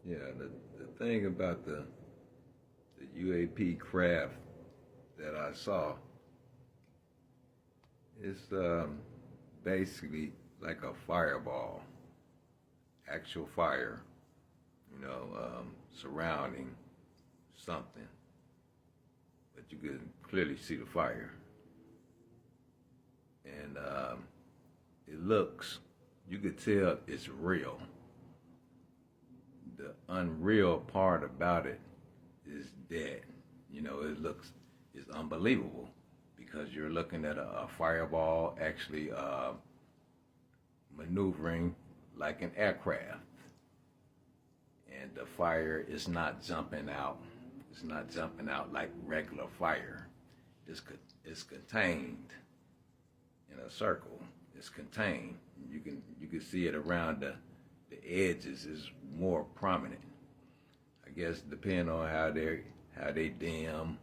Yeah, the thing about the UAP craft that I saw is basically like a fireball, actual fire, surrounding something, but you could clearly see the fire. And it looks, you could tell it's real. The unreal part about it is that, it's unbelievable because you're looking at a fireball actually maneuvering like an aircraft. And the fire is not jumping out. It's not jumping out like regular fire. It's contained in a circle. It's contained. You can see it around the edges is more prominent. I guess depending on how they dim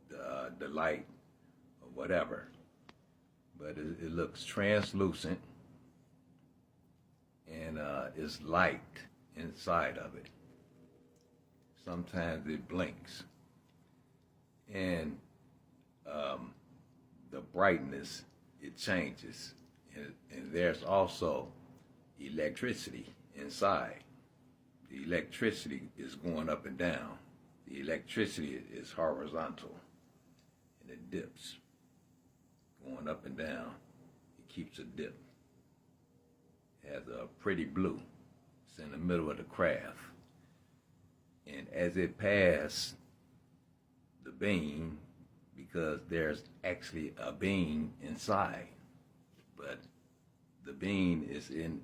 the light or whatever. But it looks translucent and it's light inside of it. Sometimes it blinks. And the brightness, it changes. And there's also electricity inside. The electricity is going up and down. The electricity is horizontal and it dips, going up and down. It keeps a dip. It has a pretty blue. It's in the middle of the craft. And as it passes the beam, because there's actually a beam inside, but the beam is in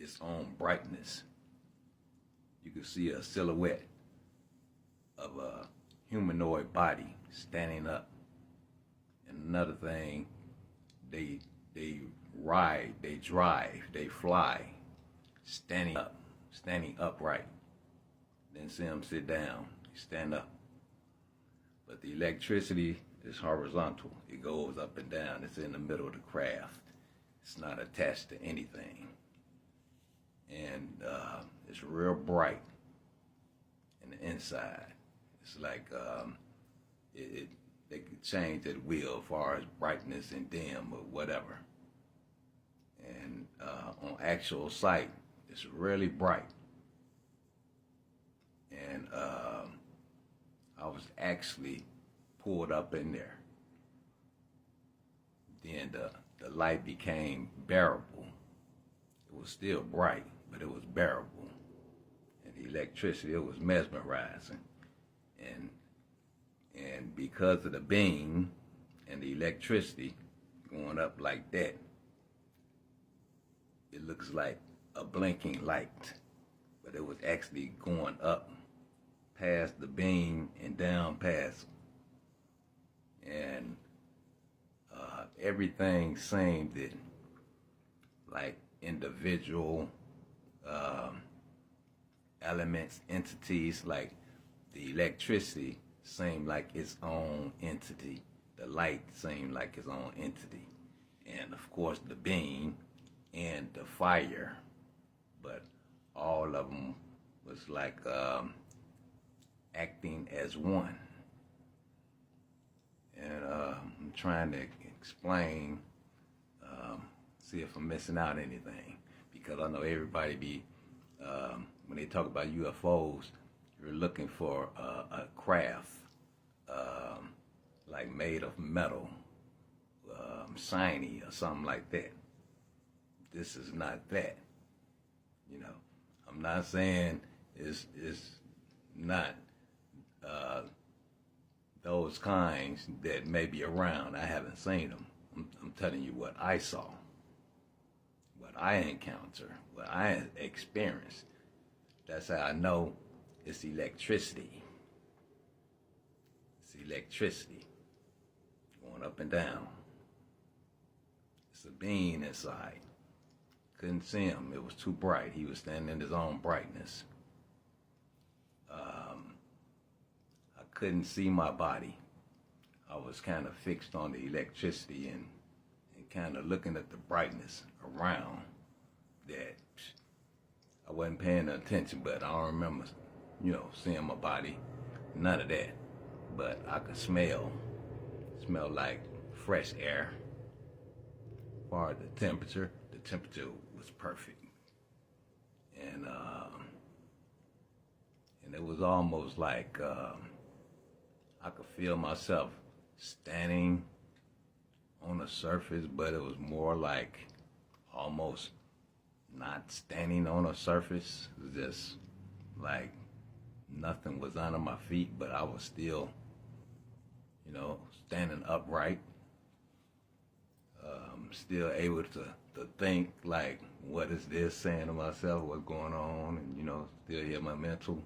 its own brightness. You can see a silhouette of a humanoid body standing up. And another thing, they ride, they drive, they fly, standing upright. Then see them sit down, stand up. But the electricity is horizontal. It goes up and down. It's in the middle of the craft. It's not attached to anything. And it's real bright in the inside. It's like they could change at will as far as brightness and dim or whatever. And on actual sight, it's really bright. And I was actually pulled up in there. Then the light became bearable. It was still bright, but it was bearable. And the electricity, it was mesmerizing. And because of the beam and the electricity going up like that, it looks like a blinking light, but it was actually going up past the beam and down past. And everything seemed that like individual elements, entities, like the electricity seemed like its own entity. The light seemed like its own entity. And of course the beam and the fire, but all of them was like acting as one. And I'm trying to explain, see if I'm missing out anything, because I know everybody be, when they talk about UFOs, you're looking for a craft, like made of metal, shiny or something like that. This is not that. I'm not saying it's not those kinds that may be around. I haven't seen them. I'm telling you what I saw, what I encountered, what I experienced. That's how I know it's electricity. It's electricity going up and down. It's a being inside. Couldn't see him. It was too bright. He was standing in his own brightness. I couldn't see my body. I was kind of fixed on the electricity and kind of looking at the brightness around that. I wasn't paying attention, but I don't remember, seeing my body, none of that. But I could smell like fresh air. As far as the temperature was perfect. And it was almost like I could feel myself standing on the surface, but it was more like almost not standing on a surface. It was just like nothing was under my feet, but I was still, standing upright. Still able to think like, what is this, saying to myself, what's going on, and still hear my mental.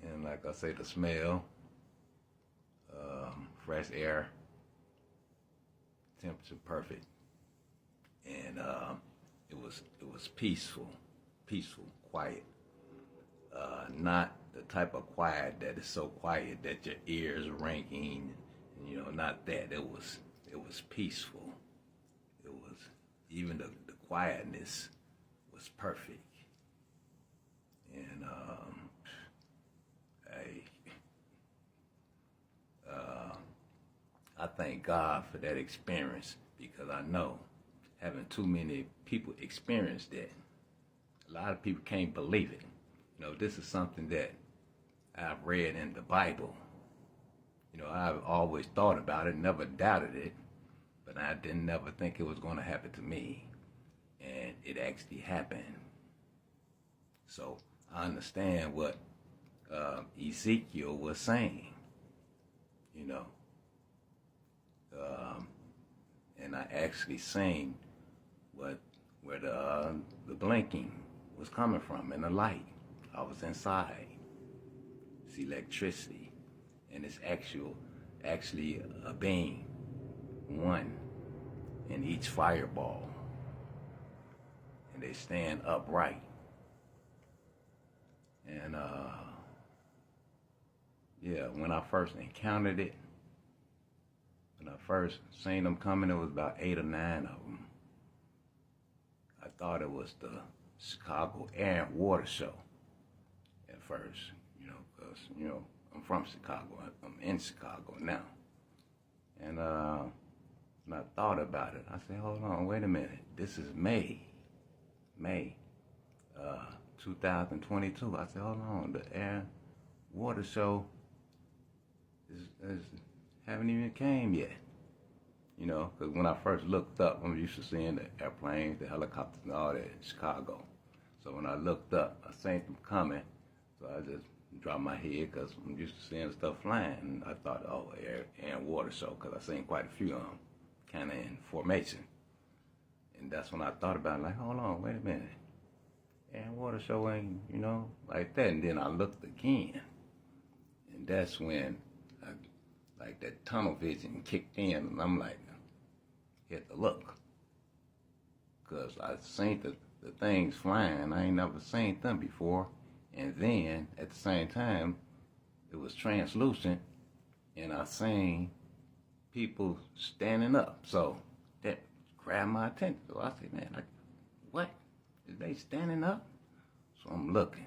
And like I say, the smell, fresh air, temperature perfect, and it was peaceful, quiet. Not the type of quiet that is so quiet that your ears are ringing. Not that. It was peaceful. It was, even the quietness was perfect. And I thank God for that experience, because I know, having too many people experience that, a lot of people can't believe it. This is something that I've read in the Bible. I've always thought about it, never doubted it, but I didn't never think it was going to happen to me. And it actually happened. So I understand what Ezekiel was saying, and I actually seen where the blinking was coming from, and the light. I was inside. It's electricity, and it's actually a beam, one in each fireball, and they stand upright. And when I first encountered it, when I first seen them coming, it was about 8 or 9 of them. I thought it was the Chicago Air and Water Show at first, because, I'm from Chicago. I'm in Chicago now. And when I thought about it, I said, hold on, wait a minute. This is May 2022. I said, hold on, the Air Water Show haven't even came yet. Because when I first looked up, I'm used to seeing the airplanes, the helicopters, and all that in Chicago. So when I looked up, I seen them coming. So I just dropped my head, because I'm used to seeing stuff flying. And I thought, oh, Air and Water Show, because I seen quite a few of them kind of in formation. And that's when I thought about it, like, hold on, wait a minute. Air and Water Show ain't, like that. And then I looked again. And that's when that tunnel vision kicked in, and I'm like, had to look. Because I seen the things flying. I ain't never seen them before. And then, at the same time, it was translucent, and I seen people standing up. So that grabbed my attention. So I said, man, what? Is they standing up? So I'm looking.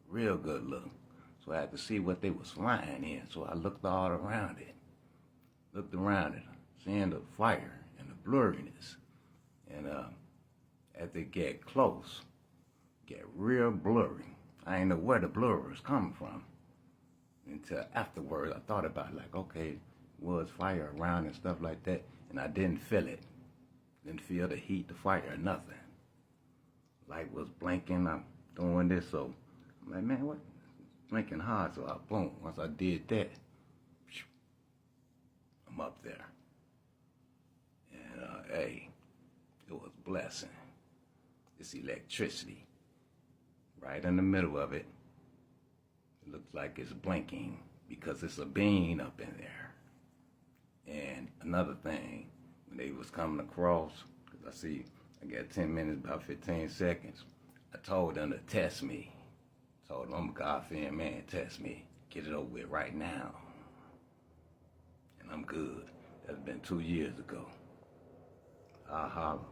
Real good look. So I had to see what they was flying in. So I looked all around it. Seeing the fire and the blurriness. And as they get close, get real blurry. I didn't know where the blur was coming from. Until afterwards, I thought about it, like, okay, was fire around and stuff like that. And I didn't feel it. Didn't feel the heat, the fire, or nothing. Light was blinking. I'm doing this, so I'm like, man, what? Blinking hard, so boom. Once I did that, I'm up there. And hey, it was a blessing. It's electricity. Right in the middle of it. It looks like it's blinking because it's a beam up in there. And another thing, when they was coming across, because I see I got 10 minutes, about 15 seconds, I told them to test me. Told them, I'm a God-fearing man, test me. Get it over with right now. And I'm good. That's been 2 years ago. I'll holler.